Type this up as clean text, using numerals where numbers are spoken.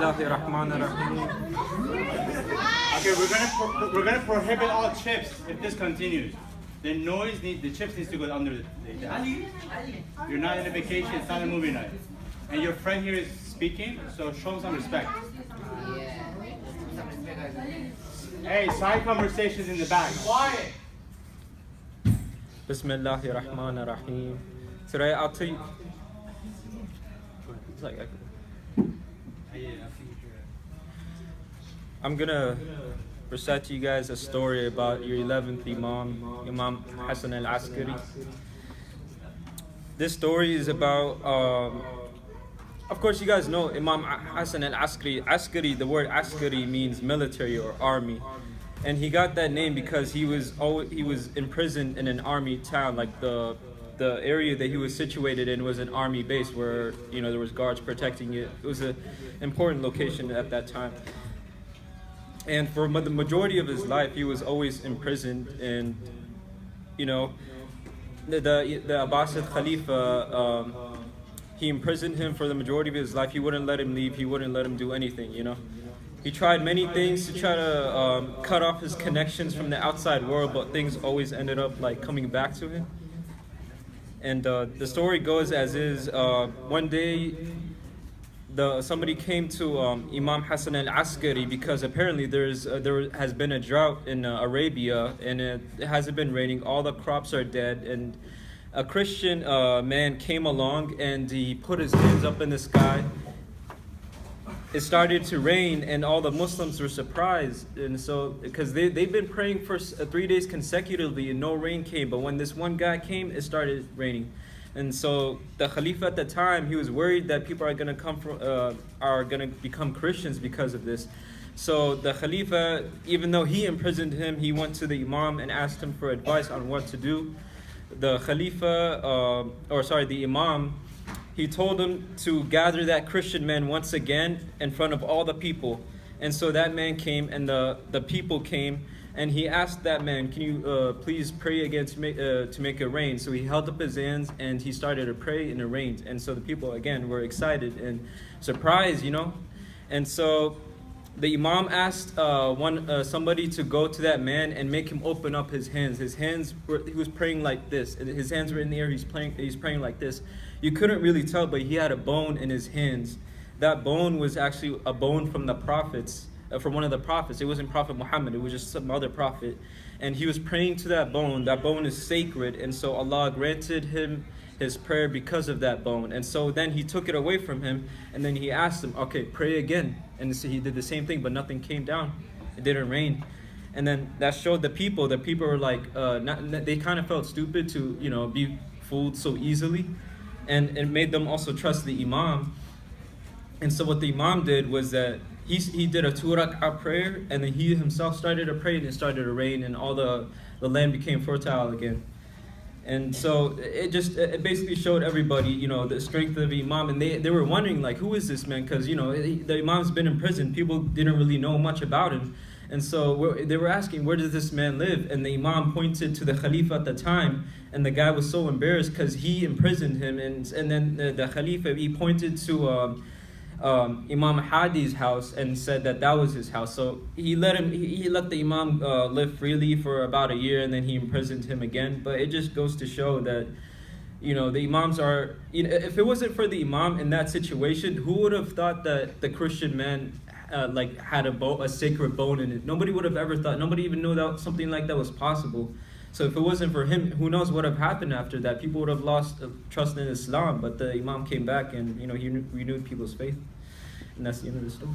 Bismillahirrahmanirrahim. Okay, we're gonna prohibit all chips if this continues. The chips needs to go under the desk. You're not in a vacation, it's not a movie night. And your friend here is speaking, so show him some respect. Hey, side conversations in the back. Quiet! Bismillahirrahmanirrahim. Today I'll tell you. I'm gonna recite to you guys a story about your 11th Imam, Imam Hassan al-Asqari. This story is about, of course you guys know Imam Hassan al-Asqari. Askari, the word Askari means military or army. And he got that name because he was imprisoned in an army town, like the area that he was situated in was an army base where, you know, there was guards protecting it. It was an important location at that time. And for the majority of his life, he was always imprisoned. And, you know, the Abbasid Khalifa, he imprisoned him for the majority of his life. He wouldn't let him leave. He wouldn't let him do anything, you know. He tried many things to try to cut off his connections from the outside world, but things always ended up like coming back to him. And the story goes as is, one day somebody came to Imam Hassan al-Asqari because apparently there has been a drought in Arabia and it hasn't been raining. All the crops are dead, and a Christian man came along and he put his hands up in the sky. It started to rain, and all the Muslims were surprised, and so because they've been praying for 3 days consecutively and no rain came, but when this one guy came, it started raining. And so the Khalifa at the time, he was worried that people are going to become Christians because of this. So the Khalifa, even though he imprisoned him, he went to the Imam and asked him for advice on what to do. The Imam, he told him to gather that Christian man once again in front of all the people. And so that man came, and the people came, and he asked that man, can you please pray again to make it rain? So he held up his hands and he started to pray, and it rained. And so the people again were excited and surprised, you know. And so the Imam asked somebody to go to that man and make him open up his hands. He was praying like this. His hands were in the air. He's praying like this. You couldn't really tell, but he had a bone in his hands. That bone was actually a bone from the prophets, from one of the prophets. It wasn't Prophet Muhammad. It was just some other prophet. And he was praying to that bone. That bone is sacred. And so Allah granted him his prayer because of that bone. And so then he took it away from him, and then he asked him, okay, pray again. And so he did the same thing, but nothing came down. It didn't rain. And then that showed the people were like, they kind of felt stupid to, you know, be fooled so easily. And it made them also trust the Imam. And so what the Imam did was that he did a 2 rak'ah prayer, and then he himself started to pray, and it started to rain, and all the land became fertile again. And so it basically showed everybody, you know, the strength of the Imam. And they were wondering, like, who is this man? Because, you know, the Imam's been in prison. People didn't really know much about him. And so they were asking, where does this man live? And the Imam pointed to the Khalifa at the time. And the guy was so embarrassed because he imprisoned him. And then the Khalifa, he pointed to Imam Hadi's house and said that was his house. So he let the Imam live freely for about a year, and then he imprisoned him again. But it just goes to show that, you know, the Imams are, you know, if it wasn't for the Imam in that situation, who would have thought that the Christian man had a sacred bone in it? Nobody would have ever thought. Nobody even knew that something like that was possible. So if it wasn't for him, who knows what would have happened after that? People would have lost trust in Islam. But the Imam came back, and, you know, he renewed people's faith. And that's the end of the story.